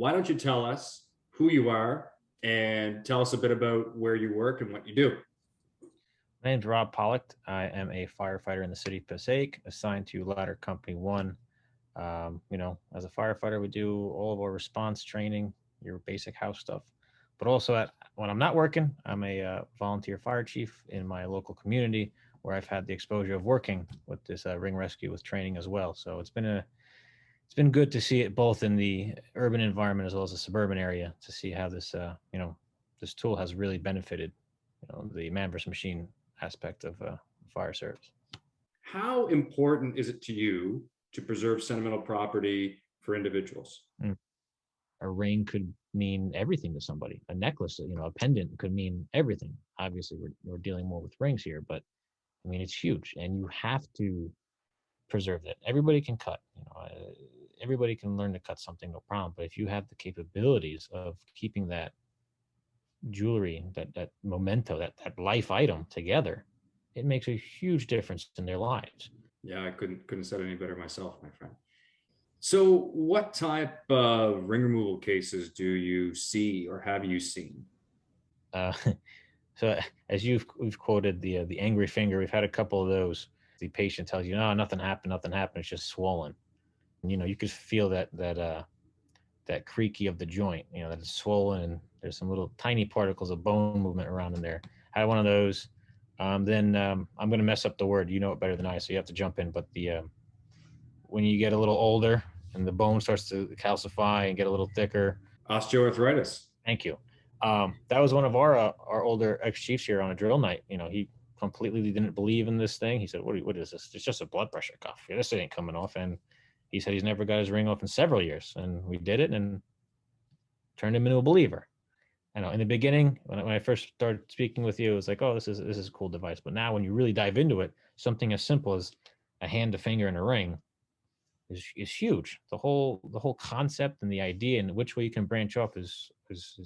why don't you tell us who you are and tell us a bit about where you work and what you do? My name's Rob Policht. I am a firefighter in the City of Passaic, assigned to Ladder Company 1. As a firefighter, we do all of our response training, your basic house stuff. But also, when I'm not working, I'm a volunteer fire chief in my local community, where I've had the exposure of working with this ring rescue with training as well. So it's been good to see it both in the urban environment as well as the suburban area to see how this tool has really benefited, the man versus machine aspect of fire service. How important is it to you to preserve sentimental property for individuals? Mm. A ring could mean everything to somebody. A necklace, a pendant could mean everything. Obviously, we're dealing more with rings here, but I mean, it's huge, and you have to preserve that. Everybody can cut, everybody can learn to cut something, no problem. But if you have the capabilities of keeping that jewelry, that memento, that life item together, it makes a huge difference in their lives. Yeah, I couldn't say it any better myself, my friend. So, what type of ring removal cases do you see or have you seen? Uh, so as we've quoted the angry finger, we've had a couple of those. The patient tells you, no, nothing happened, nothing happened. It's just swollen. And, you could feel that creaky of the joint, that it's swollen and there's some little tiny particles of bone movement around in there. I had one of those. Then I'm going to mess up the word. You know it better than I, so you have to jump in. But the when you get a little older and the bone starts to calcify and get a little thicker. Osteoarthritis. Thank you. That was one of our older ex chiefs here on a drill night. He completely didn't believe in this thing. He said, "What is this? It's just a blood pressure cuff. This ain't coming off." And he said he's never got his ring off in several years. And we did it and turned him into a believer. I know in the beginning, when I first started speaking with you, it was like, oh, this is a cool device. But now when you really dive into it, something as simple as a hand, a finger, and a ring is huge. The whole concept and the idea and which way you can branch off is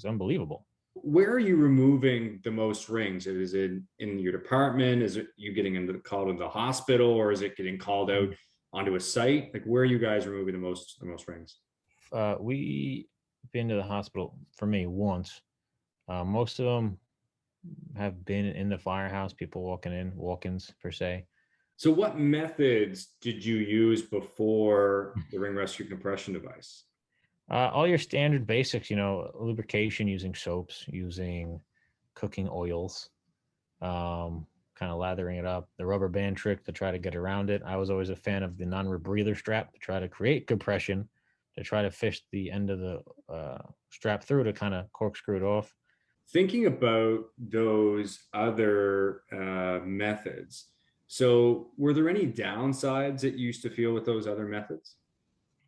unbelievable. Where are you removing the most rings? Is it in your department? Is it you getting called into the hospital, or is it getting called out onto a site? Like, where are you guys removing the most rings? We been to the hospital for me once. Most of them have been in the firehouse, people walk-ins per se. So, what methods did you use before the ring rescue compression device? All your standard basics, lubrication using soaps, using cooking oils, kind of lathering it up, the rubber band trick to try to get around it. I was always a fan of the non-rebreather strap to try to create compression, to try to fish the end of the strap through to kind of corkscrew it off. Thinking about those other methods, so were there any downsides that you used to feel with those other methods?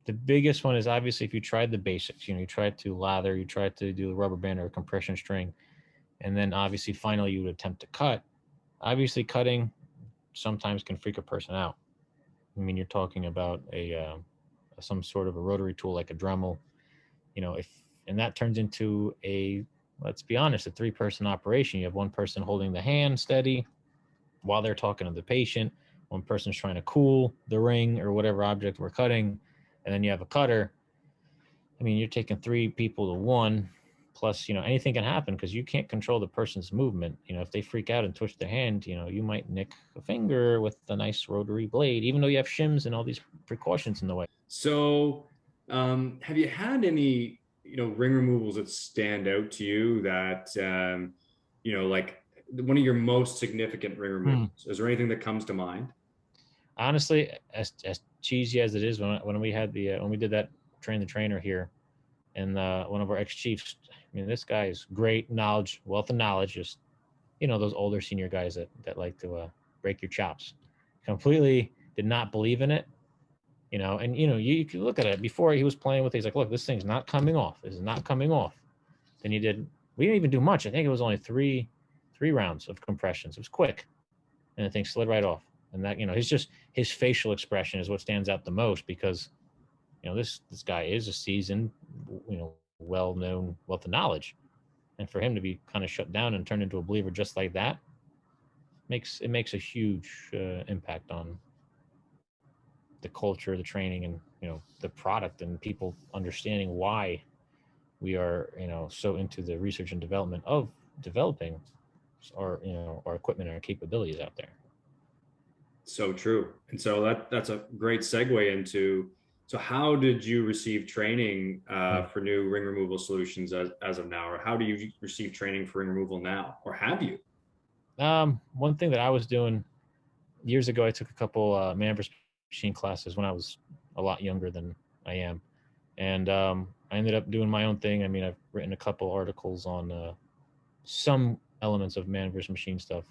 The biggest one is obviously if you tried the basics, you tried to lather, you tried to do a rubber band or a compression string, and then obviously finally you would attempt to cut. Obviously, cutting sometimes can freak a person out. I mean, you're talking about a some sort of a rotary tool like a Dremel, if and that turns into let's be honest, a three-person operation. You have one person holding the hand steady while they're talking to the patient. One person's trying to cool the ring or whatever object we're cutting, and then you have a cutter. I mean, you're taking three people to one. Plus, anything can happen because you can't control the person's movement. If they freak out and twitch their hand, you might nick a finger with a nice rotary blade, even though you have shims and all these precautions in the way. So, have you had any, ring removals that stand out to you that, like one of your most significant ring removals? Is there anything that comes to mind? Honestly, as cheesy as it is, when we had when we did that train the trainer here, and one of our ex chiefs, I mean, this guy is great knowledge, wealth of knowledge. Just those older senior guys that like to break your chops. Completely did not believe in it, and you can look at it before he was playing with it. He's like, look, this thing's not coming off. This is not coming off. Then we didn't even do much. I think it was only three rounds of compressions. It was quick, and the thing slid right off. And that, his facial expression is what stands out the most because, this guy is a seasoned, well-known wealth of knowledge. And for him to be kind of shut down and turned into a believer just like that makes a huge impact on the culture, the training, and the product, and people understanding why we are, so into the research and development of developing our equipment and our capabilities out there. So true. And so that's a great segue into, so how did you receive training Hmm. for new ring removal solutions as of now, or how do you receive training for ring removal now, or have you? One thing that I was doing years ago, I took a couple man machine classes when I was a lot younger than I am, and I ended up doing my own thing. I mean, I've written a couple articles on some elements of man versus machine stuff,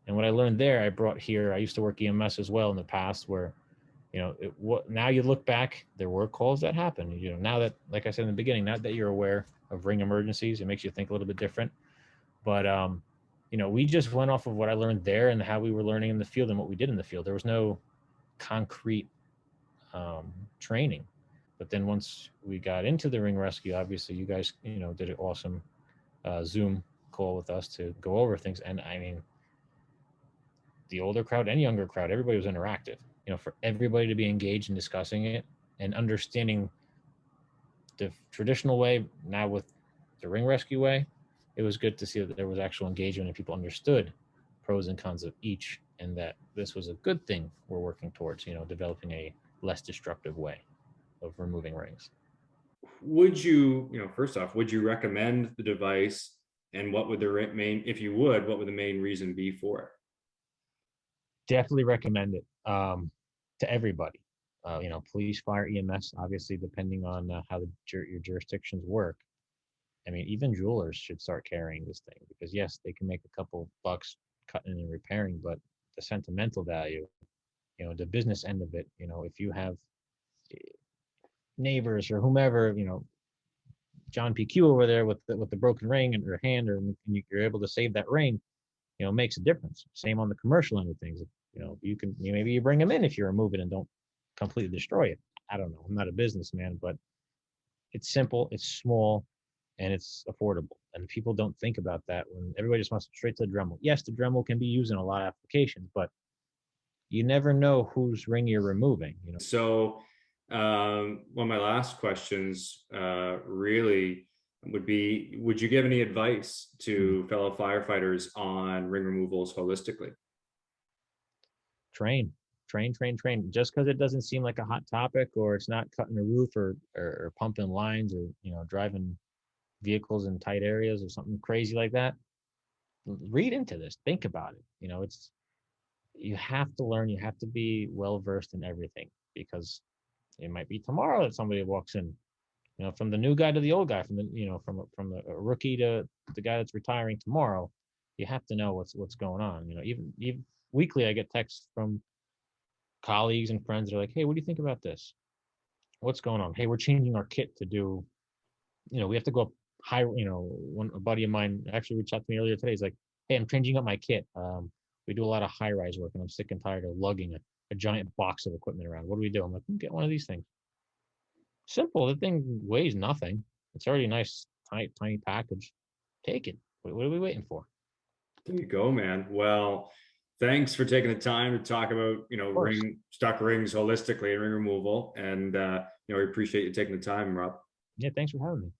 and what I learned there, I brought here. I used to work EMS as well in the past, where now you look back, there were calls that happened. Now that, like I said in the beginning, now that you're aware of ring emergencies, it makes you think a little bit different. But we just went off of what I learned there and how we were learning in the field and what we did in the field. There was no concrete training. But then once we got into the ring rescue, obviously you guys, did an awesome Zoom call with us to go over things. And I mean, the older crowd and younger crowd, everybody was interactive. For everybody to be engaged in discussing it and understanding the traditional way now with the ring rescue way, it was good to see that there was actual engagement and people understood pros and cons of each, and that this was a good thing we're working towards, developing a less destructive way of removing rings. Would you, first off, would you recommend the device, and what would the main, if you would, what would the main reason be for it? Definitely recommend it to everybody. Police, fire, EMS, obviously, depending on how your jurisdictions work. I mean, even jewelers should start carrying this thing because, yes, they can make a couple bucks cutting and repairing, but the sentimental value, the business end of it, if you have neighbors or whomever, John PQ over there with the broken ring in your hand, and you're able to save that ring, makes a difference. Same on the commercial end of things. You can maybe you bring them in if you remove it and don't completely destroy it. I don't know. I'm not a businessman, but it's simple, it's small, and it's affordable. And people don't think about that when everybody just wants to straight to the Dremel. Yes, the Dremel can be used in a lot of applications, but you never know whose ring you're removing. So, one of my last questions really would be, would you give any advice Hmm. to fellow firefighters on ring removals holistically? Train, train. Just because it doesn't seem like a hot topic, or it's not cutting a roof, or pumping lines, or driving vehicles in tight areas or something crazy like that, read into this, think about it. It's you have to learn, you have to be well versed in everything, because it might be tomorrow that somebody walks in, from the new guy to the old guy, from the from a rookie to the guy that's retiring tomorrow. You have to know what's going on. Even weekly I get texts from colleagues and friends that are like, hey, what do you think about this? What's going on? Hey, we're changing our kit to do, we have to go up high. One a buddy of mine actually reached out to me earlier today. He's like, hey, I'm changing up my kit. We do a lot of high rise work, and I'm sick and tired of lugging a giant box of equipment around. What do we do? I'm like, get one of these things. Simple. The thing weighs nothing. It's already a nice, tiny package. Take it. What are we waiting for? There you go, man. Well, thanks for taking the time to talk about, Of course. ring stuck rings holistically and ring removal. And we appreciate you taking the time, Rob. Yeah. Thanks for having me.